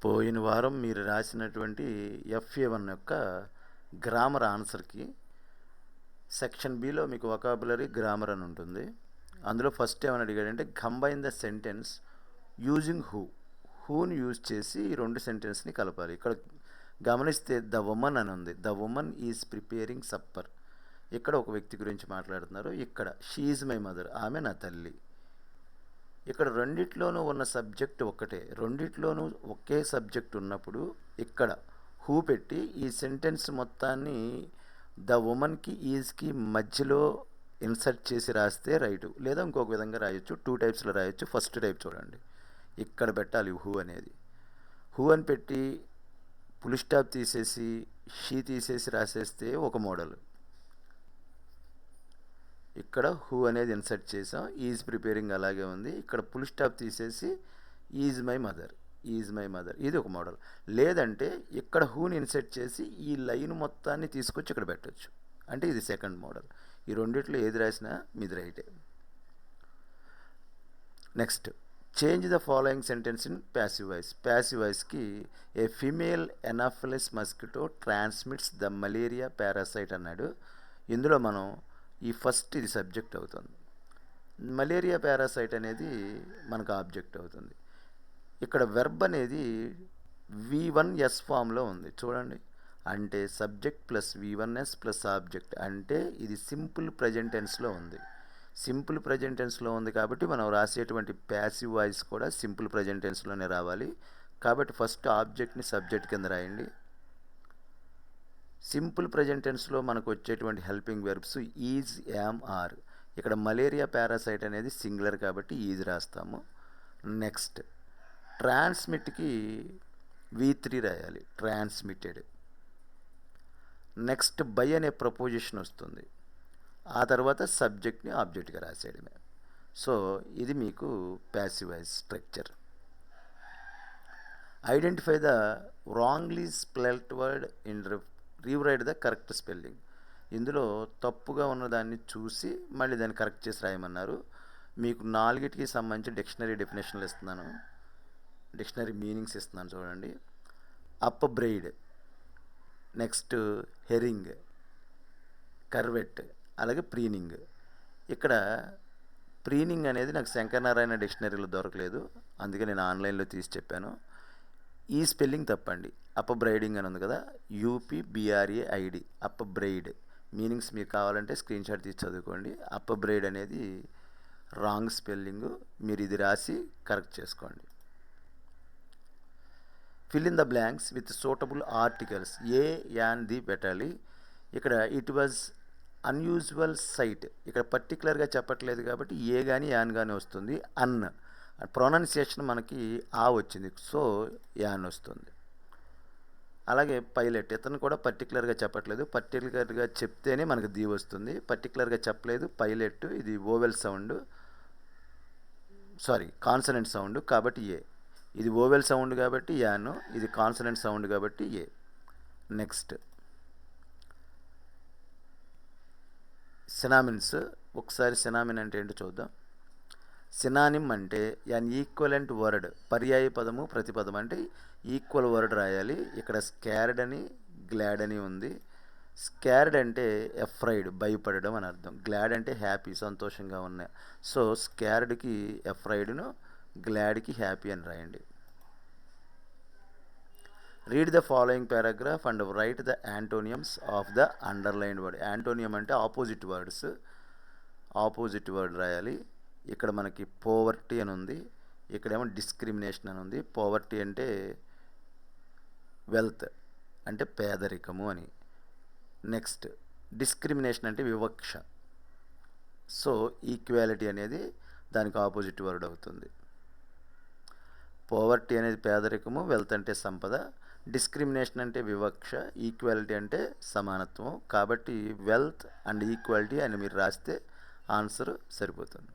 పోయిన వారం మీరు రాసినటువంటి FA1 యొక్క గ్రామర్ ఆన్సర్కి సెక్షన్ బిలో మీకు వొకాబులరీ గ్రామర్ అని ఉంటుంది. అందులో ఫస్ట్ ఏమని అడిగాడంటే కంబైన్ ద సెంటెన్స్ యూజింగ్ హూని యూజ్ చేసి ఈ రెండు సెంటెన్స్ని కలపాలి. ఇక్కడ గమనిస్తే ద ఉమన్ అని ఉంది. The woman is preparing supper. ఇక్కడ ఒక వ్యక్తి గురించి మాట్లాడుతున్నారు. ఇక్కడ షీ ఈజ్ మై మదర్, ఆమె నా తల్లి. ఇక్కడ రెండిట్లోనూ ఉన్న సబ్జెక్ట్ ఒక్కటే. రెండిట్లోనూ ఒకే సబ్జెక్ట్ ఉన్నప్పుడు ఇక్కడ హూ పెట్టి ఈ సెంటెన్స్ మొత్తాన్ని ద ఉమన్కి ఈజ్కి మధ్యలో ఇన్సర్ట్ చేసి రాస్తే రైటు, లేదా ఇంకొక విధంగా రాయొచ్చు. 2 టైప్స్లో రాయొచ్చు. ఫస్ట్ టైప్ చూడండి, ఇక్కడ పెట్టాలి హూ అనేది. హూ అని పెట్టి ఫుల్ స్టాప్ తీసేసి షీ తీసేసి రాసేస్తే ఒక మోడల్. ఇక్కడ హూ అనేది ఇన్సర్ట్ చేసాం. ఈజ్ ప్రిపేరింగ్ అలాగే ఉంది. ఇక్కడ ఫుల్ స్టాప్ తీసేసి is my mother, is my mother, ఇది ఒక మోడల్. లేదంటే ఇక్కడ హూని ఇన్సర్ట్ చేసి ఈ లైన్ మొత్తాన్ని తీసుకొచ్చి ఇక్కడ పెట్టచ్చు. అంటే ఇది సెకండ్ మోడల్. ఈ రెండిట్లో ఏది రాసినా మీది రైటే. Next, change the following sentence in passive voice. Passive వాయిస్కి a female anopheles mosquito transmits the malaria parasite అన్నాడు. ఇందులో మనం ఈ ఫస్ట్ ఇది సబ్జెక్ట్ అవుతుంది. మలేరియా పారాసైట్ అనేది మనకు ఆబ్జెక్ట్ అవుతుంది. ఇక్కడ వెర్బ్ అనేది V1S ఫామ్లో ఉంది చూడండి. అంటే subject plus V1S plus object, అంటే ఇది సింపుల్ ప్రజెంట్ టెన్స్లో ఉంది. సింపుల్ ప్రజెంట్ టెన్స్లో ఉంది కాబట్టి మనం రాసేటువంటి ప్యాసివ్ వాయిస్ కూడా సింపుల్ ప్రజెంట్ టెన్స్లోనే రావాలి. కాబట్టి ఫస్ట్ ఆబ్జెక్ట్ని సబ్జెక్ట్ కింద రాయండి. సింపుల్ ప్రజెంట్ టెన్స్లో మనకు వచ్చేటువంటి helping verbs is, am, are. ఇక్కడ మలేరియా పారాసైట్ అనేది సింగులర్ కాబట్టి ఈజ్ రాస్తాము. నెక్స్ట్, ట్రాన్స్మిట్కి V3 రాయాలి, ట్రాన్స్మిటెడ్. నెక్స్ట్, బై అనే ప్రపోజిషన్ వస్తుంది. ఆ తర్వాత సబ్జెక్ట్ని ఆబ్జెక్ట్గా రాసేయడమే. సో ఇది మీకు passive voice structure. Identify the wrongly spelled word in rewrite the correct spelling. ఇందులో తప్పుగా ఉన్నదాన్ని చూసి మళ్ళీ దాన్ని కరెక్ట్ చేసి రాయమన్నారు. మీకు 4టికి సంబంధించి డిక్షనరీ డెఫినేషన్లు ఇస్తున్నాను, డిక్షనరీ మీనింగ్స్ ఇస్తున్నాను చూడండి. అప్ బ్రెయిడ్, నెక్స్ట్ హెరింగ్, కర్వెట్, అలాగే ప్రీనింగ్. ఇక్కడ ప్రీనింగ్ అనేది నాకు శంకరనారాయణ డిక్షనరీలో దొరకలేదు, అందుకే నేను ఆన్లైన్లో తీసి చెప్పాను. ఈ స్పెల్లింగ్ తప్పండి. అప్ బ్రైడింగ్ అని ఉంది కదా, UPBRAID, అప్ బ్రైడ్. మీనింగ్స్ మీకు కావాలంటే స్క్రీన్ షాట్ తీసి చదువుకోండి. అప్ బ్రైడ్ అనేది రాంగ్ స్పెల్లింగ్, మీరు ఇది రాసి కరెక్ట్ చేసుకోండి. Fill in the blanks with suitable articles. A, an, the పెట్టాలి. ఇక్కడ ఇట్ వాజ్ అన్యూజువల్ సైట్, ఇక్కడ పర్టికులర్గా చెప్పట్లేదు కాబట్టి ఏ కానీ యాన్ కానీ వస్తుంది. అన్ ప్రొనౌన్సియేషన్ మనకి ఆ వచ్చింది, సో యాన్ వస్తుంది. అలాగే పైలట్, ఇతను కూడా పర్టికులర్గా చెప్పట్లేదు, పర్టికులర్గా చెప్తేనే మనకు ది వస్తుంది. పర్టికులర్గా చెప్పలేదు పైలట్, ఇది vowel sound, sorry consonant sound కాబట్టి ఏ. ఇది ఓవెల్ సౌండ్ కాబట్టి యాను, ఇది కాన్సనెంట్ సౌండ్ కాబట్టి ఏ. నెక్స్ట్, సినామిన్స్. ఒకసారి సినామిన్ అంటే ఏంటో చూద్దాం. సినానిమ్ అంటే యాన్ ఈక్వలెంట్ వర్డ్, పర్యాయ పదము ప్రతిపదం, అంటే ఈక్వల్ వర్డ్ రాయాలి. ఇక్కడ స్కార్డ్ అని గ్లాడ్ అని ఉంది. స్కార్డ్ అంటే ఎఫ్రైడ్, భయపడడం అని అర్థం. గ్లాడ్ అంటే హ్యాపీ, సంతోషంగా ఉన్నాయి. సో స్కార్డ్కి ఎఫ్రైడ్ను, గ్లాడ్కి హ్యాపీ అని రాయండి. Read the following paragraph and write the antonyms of the underlined word. Antonym అంటే ఆపోజిట్ వర్డ్స్, ఆపోజిట్ వర్డ్ రాయాలి. ఇక్కడ మనకి పోవర్టీ అని ఉంది, ఇక్కడేమో డిస్క్రిమినేషన్ అని ఉంది. పోవర్టీ అంటే వెల్త్, అంటే పేదరికము అని. నెక్స్ట్, డిస్క్రిమినేషన్ అంటే వివక్ష. సో ఈక్వాలిటీ అనేది దానికి ఆపోజిట్ వర్డ్ అవుతుంది. పోవర్టీ అనేది పేదరికము, వెల్త్ అంటే సంపద, డిస్క్రిమినేషన్ అంటే వివక్ష, ఈక్వాలిటీ అంటే సమానత్వం. కాబట్టి వెల్త్ అండ్ ఈక్వాలిటీ అని మీరు రాస్తే ఆన్సర్ సరిపోతుంది.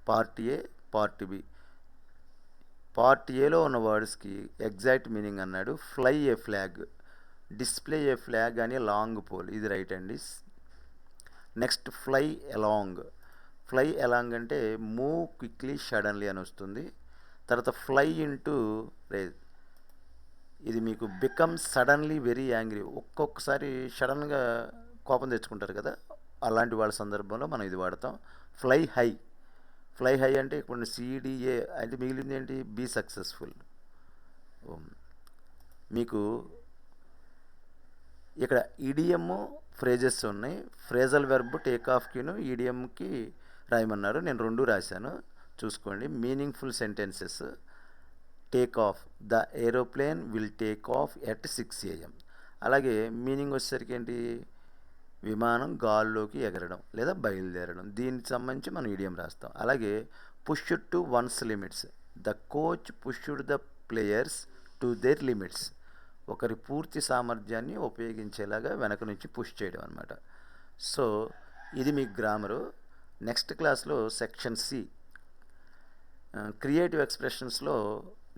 Part A, part B. Part ఏలో ఉన్న వర్డ్స్కి ఎగ్జాక్ట్ మీనింగ్ అన్నాడు. Fly a flag, display a flag అని లాంగ్ పోల్, ఇది రైట్ అండి. Next, fly along. Fly along అంటే మూవ్ క్విక్లీ సడన్లీ అని వస్తుంది. తర్వాత ఫ్లై ఇంటూ ఇది మీకు బికమ్ సడన్లీ వెరీ యాంగ్రీ, ఒక్కొక్కసారి సడన్గా కోపం తెచ్చుకుంటారు కదా, అలాంటి వాళ్ళ సందర్భంలో మనం ఇది వాడతాం. ఫ్లై హై, ఫ్లై హై అంటే ఇప్పుడు సిడిఏ అంటే మిగిలింది ఏంటి, బీ సక్సెస్ఫుల్. మీకు ఇక్కడ ఈడిఎమ్ ఫ్రేజెస్ ఉన్నాయి. ఫ్రేజల్ వెర్బ్ టేక్ ఆఫ్కిను ఈడిఎంకి రాయమన్నారు, నేను రెండు రాశాను చూసుకోండి. Meaningful sentences, take off, the aeroplane will take off at 6 AM. అలాగే మీనింగ్ వచ్చేసరికి ఏంటి, విమానం గాల్లోకి ఎగరడం లేదా బయలుదేరడం, దీనికి సంబంధించి మనం ఈడియం రాస్తాం. అలాగే pushed to once limits, the coach pushed the players to their limits, ఒకరి పూర్తి సామర్థ్యాన్ని ఉపయోగించేలాగా వెనక నుంచి పుష్ చేయడం అనమాట. సో ఇది మీకు గ్రామరు. నెక్స్ట్ క్లాస్లో సెక్షన్ సి క్రియేటివ్ ఎక్స్ప్రెషన్స్లో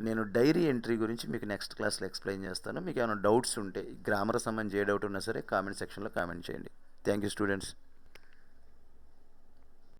నేను డైరీ ఎంట్రీ గురించి మీకు నెక్స్ట్ క్లాస్లో ఎక్స్ప్లెయిన్ చేస్తాను. మీకు ఏమైనా డౌట్స్ ఉంటే గ్రామర్ సంబంధించి ఏ డౌట్ ఉన్నా సరే కామెంట్ సెక్షన్లో కామెంట్ చేయండి. Thank you students.